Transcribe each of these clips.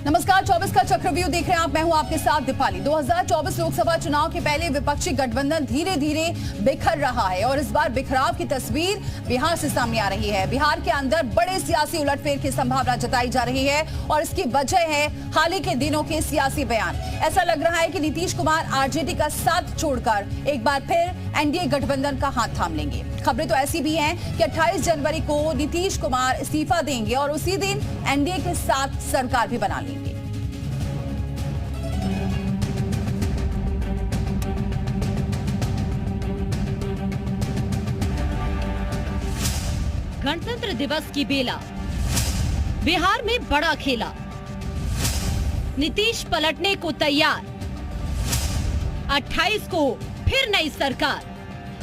नमस्कार, 24 का चक्रव्यूह देख रहे हैं आप। मैं हूं आपके साथ दीपाली। 2024 लोकसभा चुनाव के पहले विपक्षी गठबंधन धीरे धीरे बिखर रहा है और इस बार बिखराव की तस्वीर बिहार से सामने आ रही है। बिहार के अंदर बड़े सियासी उलटफेर की संभावना जताई जा रही है और इसकी वजह है हाल ही के दिनों के सियासी बयान। ऐसा लग रहा है कि नीतीश कुमार आरजेडी का साथ छोड़कर एक बार फिर एनडीए गठबंधन का हाथ थाम लेंगे। खबरें तो ऐसी भी हैं कि 28 जनवरी को नीतीश कुमार इस्तीफा देंगे और उसी दिन एनडीए के साथ सरकार भी बना लेंगे। गणतंत्र दिवस की बेला, बिहार में बड़ा खेला, नीतीश पलटने को तैयार, 28 को फिर नई सरकार।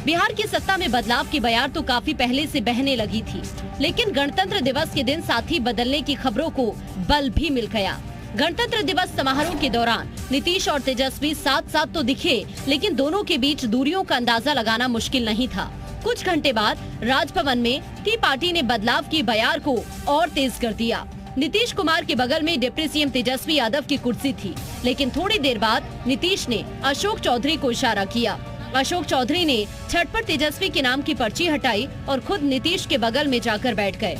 बिहार की सत्ता में बदलाव की बयार तो काफी पहले से बहने लगी थी, लेकिन गणतंत्र दिवस के दिन साथी बदलने की खबरों को बल भी मिल गया। गणतंत्र दिवस समारोह के दौरान नीतीश और तेजस्वी साथ साथ तो दिखे, लेकिन दोनों के बीच दूरियों का अंदाजा लगाना मुश्किल नहीं था। कुछ घंटे बाद राजभवन में टी पार्टी ने बदलाव की बयार को और तेज कर दिया। नीतीश कुमार के बगल में डिप्टी सीएम तेजस्वी यादव की कुर्सी थी, लेकिन थोड़ी देर बाद नीतीश ने अशोक चौधरी को इशारा किया। अशोक चौधरी ने झटपट तेजस्वी के नाम की पर्ची हटाई और खुद नीतीश के बगल में जाकर बैठ गए।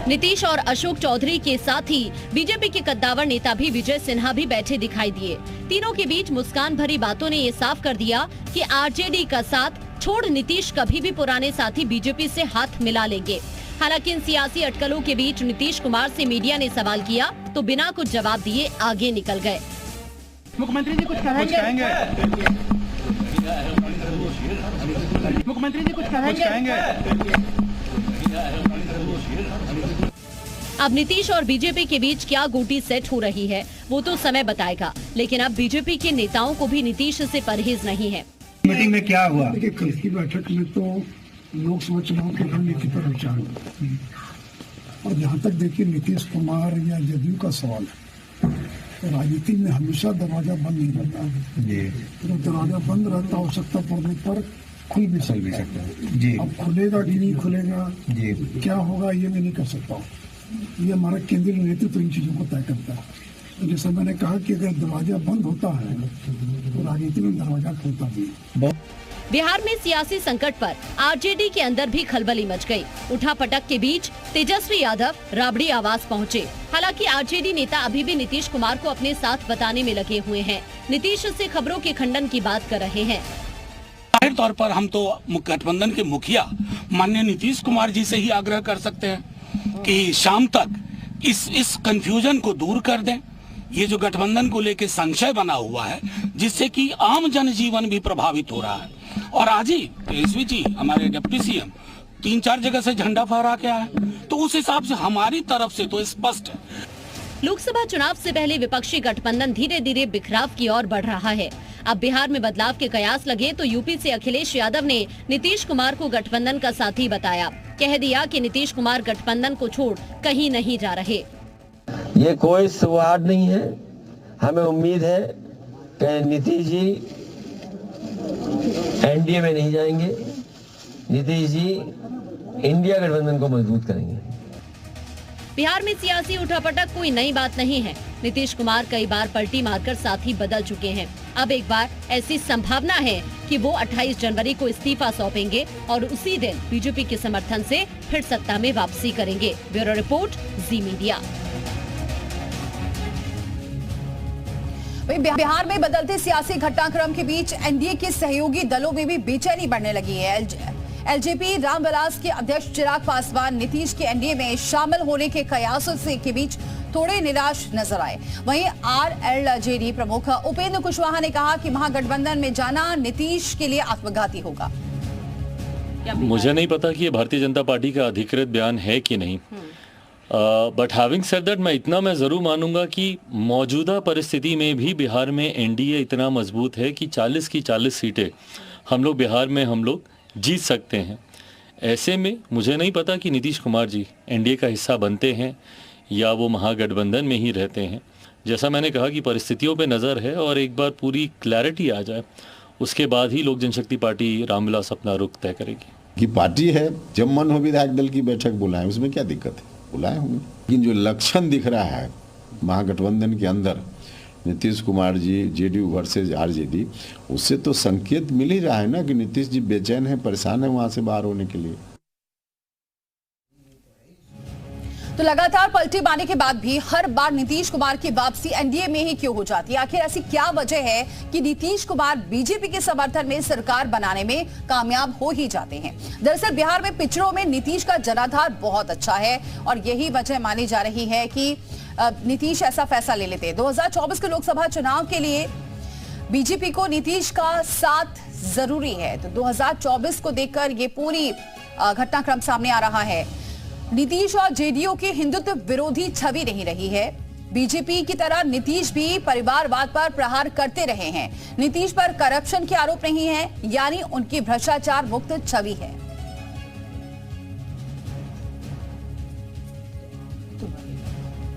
नीतीश और अशोक चौधरी के साथ ही बीजेपी के कद्दावर नेता भी विजय सिन्हा भी बैठे दिखाई दिए। तीनों के बीच मुस्कान भरी बातों ने ये साफ कर दिया कि आरजेडी का साथ छोड़ नीतीश कभी भी पुराने साथी बीजेपी से हाथ मिला लेंगे। हालांकि इन सियासी अटकलों के बीच नीतीश कुमार से मीडिया ने सवाल किया तो बिना कुछ जवाब दिए आगे निकल गए। मुख्यमंत्री जी कुछ कहेंगे? मुख्यमंत्री जी कुछ कहेंगे? अब नीतीश और बीजेपी के बीच क्या गोटी सेट हो रही है वो तो समय बताएगा, लेकिन अब बीजेपी के नेताओं को भी नीतीश से परहेज नहीं है। मीटिंग में क्या हुआ? देखिए, कल की बैठक में तो लोकसभा चुनाव की रणनीति पर विचार हुआ और जहाँ तक देखिए नीतीश कुमार या जदयू का सवाल है, तो राजनीति में हमेशा दरवाजा बंद नहीं रहता है। तो दरवाजा बंद रहता, आवश्यकता पड़ने पर खुल भी सकता है जी। अब खुलेगा कि नहीं खुलेगा जी, क्या होगा ये मैं नहीं कर सकता हूँ। ये हमारा केंद्रीय नेतृत्व इन चीजों को तय करता है। तो जैसे मैंने कहा कि अगर दरवाजा बंद होता है तो राजनीति में दरवाजा खुलता भी है। बिहार में सियासी संकट पर आरजेडी के अंदर भी खलबली मच गई। उठापटक के बीच तेजस्वी यादव राबड़ी आवास पहुंचे। हालांकि आरजेडी नेता अभी भी नीतीश कुमार को अपने साथ बताने में लगे हुए हैं। नीतीश से खबरों के खंडन की बात कर रहे हैं। जाहिर तौर पर हम तो गठबंधन के मुखिया माननीय नीतीश कुमार जी से ही आग्रह कर सकते हैं कि शाम तक इस कंफ्यूजन को दूर कर दें। ये जो गठबंधन को लेकर संशय बना हुआ है, जिससे कि आम जनजीवन भी प्रभावित हो रहा है। और आज ही तेजस्वी जी हमारे डिप्टी सीएम 3-4 जगह से झंडा फहरा के आए, तो उस हिसाब से हमारी तरफ से तो स्पष्ट है। लोकसभा चुनाव से पहले विपक्षी गठबंधन धीरे धीरे बिखराव की ओर बढ़ रहा है। अब बिहार में बदलाव के कयास लगे तो यूपी से अखिलेश यादव ने नीतीश कुमार को गठबंधन का साथी बताया। कह दिया कि नीतीश कुमार गठबंधन को छोड़ कहीं नहीं जा रहे। ये कोई सवाल नहीं है। हमें उम्मीद है कि नीतीश जी एनडीए में नहीं जाएंगे। नीतीश जी इंडिया गठबंधन को मजबूत करेंगे। बिहार में सियासी उठापटक कोई नई बात नहीं है। नीतीश कुमार कई बार पलटी मारकर साथी बदल चुके हैं। अब एक बार ऐसी संभावना है कि वो 28 जनवरी को इस्तीफा सौंपेंगे और उसी दिन बीजेपी के समर्थन से फिर सत्ता में वापसी करेंगे। ब्यूरो रिपोर्ट, जी मीडिया। बिहार में बदलते सियासी घटनाक्रम के बीच एनडीए के सहयोगी दलों में भी बेचैनी बढ़ने लगी है। एलजेपी रामविलास के अध्यक्ष चिराग पासवान नीतीश के एनडीए में शामिल होने के कयासों से के बीच थोड़े निराश नजर आए। वहीं आरएलजेडी प्रमुख उपेंद्र कुशवाहा ने कहा कि महागठबंधन में जाना नीतीश के लिए आत्मघाती होगा। मुझे नहीं पता कि ये भारतीय जनता पार्टी का अधिकृत बयान है कि नहीं, बट हैविंग सेड दैट मैं ज़रूर मानूंगा कि मौजूदा परिस्थिति में भी बिहार में एनडीए इतना मजबूत है कि 40 की 40 सीटें हम लोग बिहार में जीत सकते हैं। ऐसे में मुझे नहीं पता कि नीतीश कुमार जी एनडीए का हिस्सा बनते हैं या वो महागठबंधन में ही रहते हैं। जैसा मैंने कहा कि परिस्थितियों पे नज़र है और एक बार पूरी क्लैरिटी आ जाए उसके बाद ही लोक जनशक्ति पार्टी रामविलास अपना रुख तय करेगी। कि पार्टी है, जब मन हो विधायक दल की बैठक बुलाएं, उसमें क्या दिक्कत है, बुलाए होंगे। लेकिन जो लक्षण दिख रहा है महागठबंधन के अंदर Nitish Kumar ji JDU versus RJD, उससे तो संकेत मिल ही रहा है ना कि नीतीश जी बेचैन है, परेशान है वहां से बाहर होने के लिए। तो लगातार पलटी मारने के बाद भी हर बार नीतीश कुमार की वापसी एनडीए में ही क्यों हो जाती है? आखिर ऐसी क्या वजह है कि नीतीश कुमार बीजेपी के समर्थन में सरकार बनाने में कामयाब हो ही जाते हैं? दरअसल बिहार में पिछड़ों में नीतीश का जनाधार बहुत अच्छा है और यही वजह मानी जा रही है कि नीतीश ऐसा फैसला ले लेते हैं। 2024 के लोकसभा चुनाव के लिए बीजेपी को नीतीश का साथ जरूरी है। तो 2024 को देखकर ये पूरी घटनाक्रम सामने आ रहा है। नीतीश और जेडीयू की हिंदुत्व विरोधी छवि नहीं रही है। बीजेपी की तरह नीतीश भी परिवारवाद पर प्रहार करते रहे हैं। नीतीश पर करप्शन के आरोप नहीं है, यानी उनकी भ्रष्टाचार मुक्त छवि है।